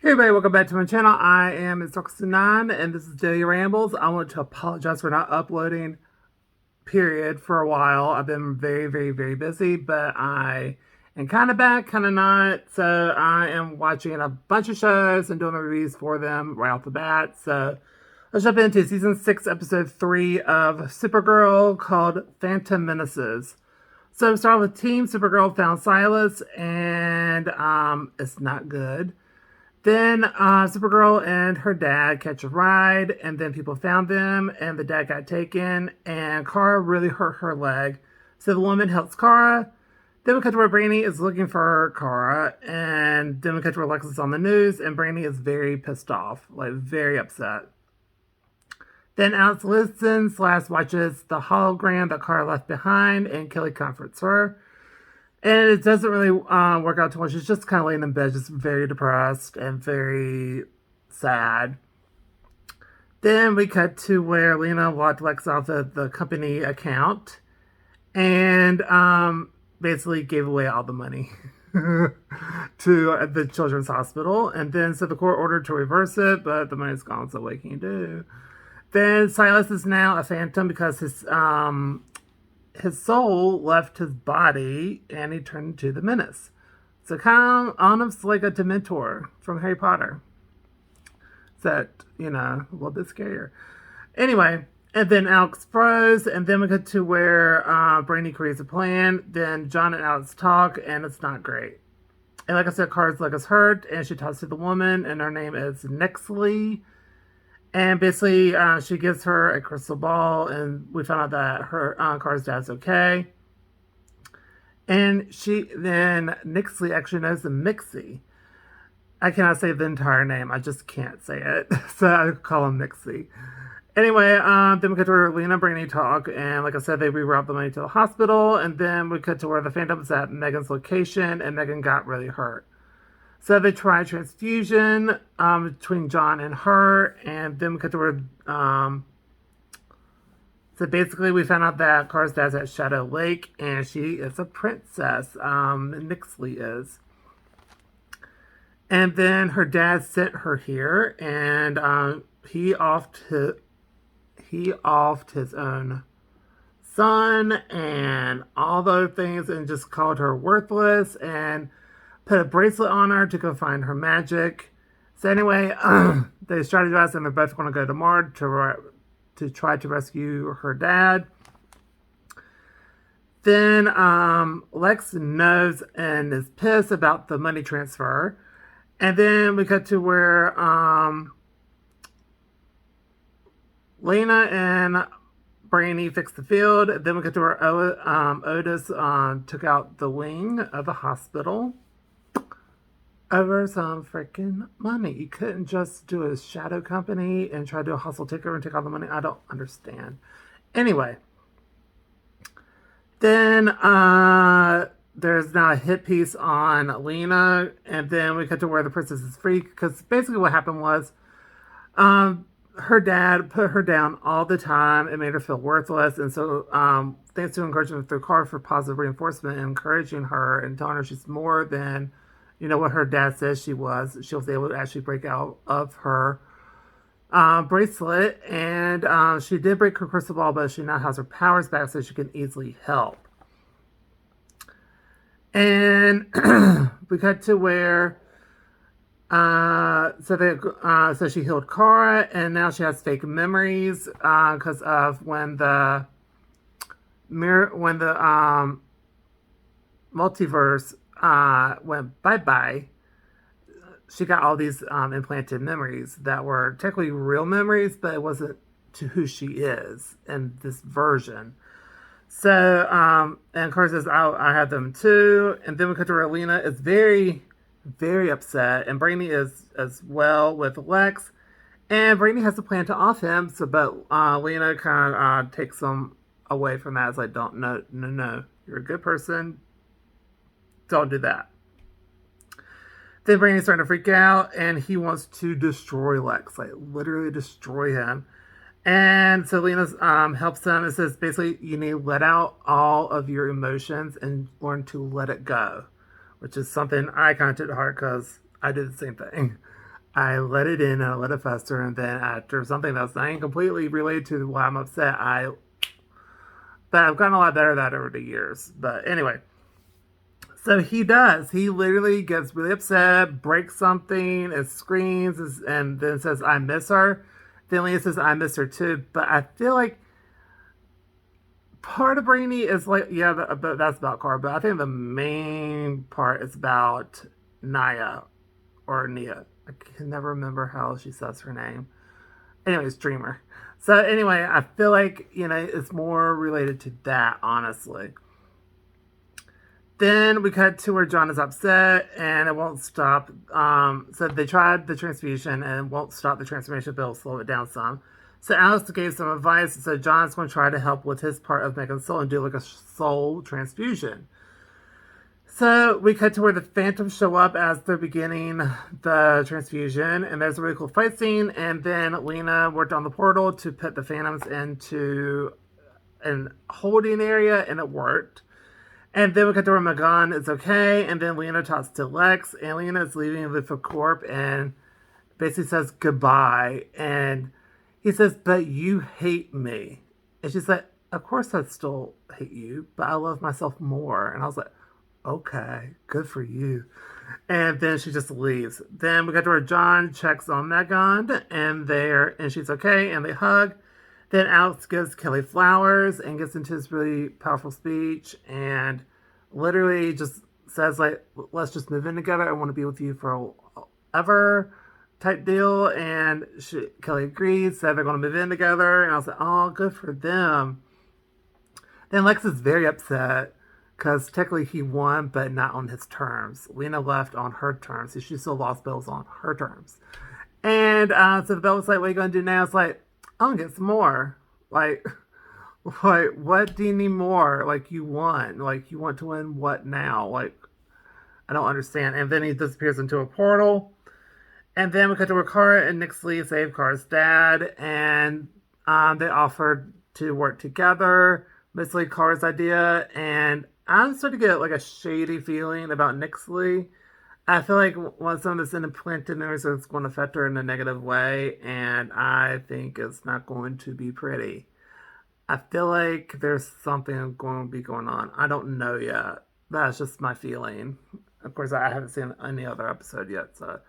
Hey everybody, welcome back to my channel. I am Instruction9 and this is Daily Rambles. I want to apologize for not uploading, period, for a while. I've been very busy, but I am kind of back, kind of not. So I am watching a bunch of shows and doing the reviews for them right off the bat. So let's jump into Season 6, Episode 3 of Supergirl called Phantom Menaces. So we start with Team Supergirl found Silas and it's not good. Then Supergirl and her dad catch a ride, and then people found them, and the dad got taken, and Kara really hurt her leg. So the woman helps Kara. Then we cut to where Brainy is looking for Kara, and then we cut to where Lex is on the news, and Brainy is very pissed off, like very upset. Then Alex listens / watches the hologram that Kara left behind, and Kelly comforts her. And it doesn't really work out too much. She's just kind of laying in bed, just very depressed and very sad. Then we cut to where Lena locked Lex off the company account and basically gave away all the money to the children's hospital. And then so the court ordered to reverse it, but the money's gone, so what can you do? Then Silas is now a phantom because his soul left his body and he turned into the Menace. So kind of almost like a Dementor from Harry Potter. Except, a little bit scarier. Anyway, and then Alex froze, and then we get to where Brainy creates a plan. Then John and Alex talk, and it's not great. And like I said, Kara's leg is hurt, and she talks to the woman, and her name is Nexley. And basically, she gives her a crystal ball, and we found out that her Kara's dad's okay. And then Nixley actually knows the Mixie. I cannot say the entire name. I just can't say it. So I call him Mixie. Anyway, then we cut to where Lena and Brainy talk, and like I said, they reroute the money to the hospital, and then we cut to where the Phantom's at Megan's location, and Megan got really hurt. So they try transfusion between John and her, and then we cut to where. So basically, we found out that Kara's dad's at Shadow Lake, and she is a princess. Nixley is. And then her dad sent her here, and he offed his own son and all those things, and just called her worthless and put a bracelet on her to go find her magic. So anyway, they strategize and they're both going to go to Mars to try to rescue her dad. Then Lex knows and is pissed about the money transfer. And then we cut to where Lena and Brainy fixed the field. Then we get to where Otis took out the wing of the hospital over some freaking money. You couldn't just do a shadow company and try to do a hustle ticker and take all the money. I don't understand. Anyway, then there's now a hit piece on Lena, and then we cut to where the princess is free, because basically what happened was her dad put her down all the time and made her feel worthless, and so thanks to encouragement through Carter for positive reinforcement and encouraging her and telling her she's more than what her dad says she was able to actually break out of her bracelet, and she did break her crystal ball, but she now has her powers back so she can easily help. And we cut to where so she healed Kara, and now she has fake memories because of when the multiverse went bye-bye. She got all these implanted memories that were technically real memories, but it wasn't to who she is in this version. So, and Kara says, I had them too. And then we cut to where Lena is very upset, and Brainy is as well with Lex. And Brainy has a plan to off him, but Lena kind of takes him away from that. It's like, no, you're a good person. Don't do that. Then Brainy's starting to freak out, and he wants to destroy Lex, like literally destroy him. And so Lena helps him. It says basically you need to let out all of your emotions and learn to let it go, which is something I kind of took to heart because I did the same thing. I let it in and I let it fester, and then after something that's not even completely related to why I'm upset, but I've gotten a lot better at that over the years. But anyway, so he does. He literally gets really upset, breaks something, it screams, and then says, "I miss her." Then Leah says, "I miss her too." But I feel like part of Brainy is like, yeah, that's about Carl, but I think the main part is about Naya or Nia. I can never remember how she says her name. Anyways, Dreamer. So anyway, I feel like, it's more related to that, honestly. Then we cut to where John is upset and it won't stop. So they tried the transfusion and it won't stop the transformation, but it'll slow it down some. So Alex gave some advice. So John's going to try to help with his part of making soul and do like a soul transfusion. So we cut to where the Phantoms show up as they're beginning the transfusion, and there's a really cool fight scene. And then Lena worked on the portal to put the Phantoms into an holding area, and it worked. And then we cut to where Magan is okay, and then Lena talks to Lex, and Lena is leaving with the corp and basically says goodbye. And he says, "But you hate me." And she's like, "Of course I still hate you, but I love myself more." And I was like, okay, good for you. And then she just leaves. Then we got to where John checks on Megan, and she's okay, and they hug. Then Alex gives Kelly flowers and gets into this really powerful speech and literally just says like, "Let's just move in together. I want to be with you forever," type deal. And Kelly agrees, said they're going to move in together. And I was like, oh, good for them. Then Lex is very upset because technically he won, but not on his terms. Lena left on her terms, so she still lost bills on her terms. And so the bell was like, "What are you going to do now?" It's like, "I'm going to get some more." Like, what do you need more? Like, you won. Like, you want to win what now? Like, I don't understand. And then he disappears into a portal. And then we cut to where Kara and Nixley save Kara's dad, and they offered to work together. Mostly Kara's idea, and I'm starting to get like a shady feeling about Nixley. I feel like once some of this implanted news is going to affect her in a negative way, and I think it's not going to be pretty. I feel like there's something going to be going on. I don't know yet. That's just my feeling. Of course, I haven't seen any other episode yet, so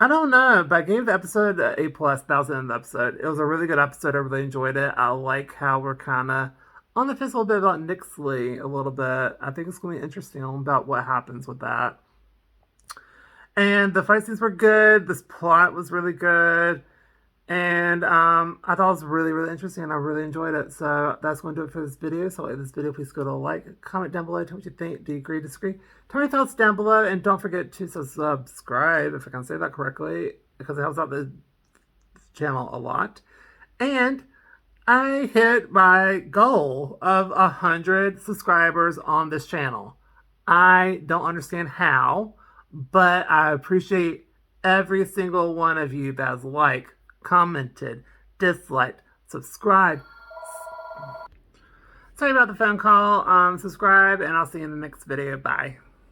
I don't know. But I gave the episode an A plus. That was the end of the episode. It was a really good episode. I really enjoyed it. I like how we're kind of on the fence a little bit about Nixley a little bit. I think it's going to be interesting about what happens with that. And the fight scenes were good. This plot was really good. And I thought it was really, really interesting. And I really enjoyed it. So that's going to do it for this video. So like this video, please go to like, comment down below. Tell me what you think. Do you agree, disagree? Tell me your thoughts down below. And don't forget to subscribe, if I can say that correctly, because it helps out the channel a lot. And I hit my goal of 100 subscribers on this channel. I don't understand how, but I appreciate every single one of you that has liked, commented, disliked, subscribed. Sorry about the phone call. Subscribe, and I'll see you in the next video. Bye.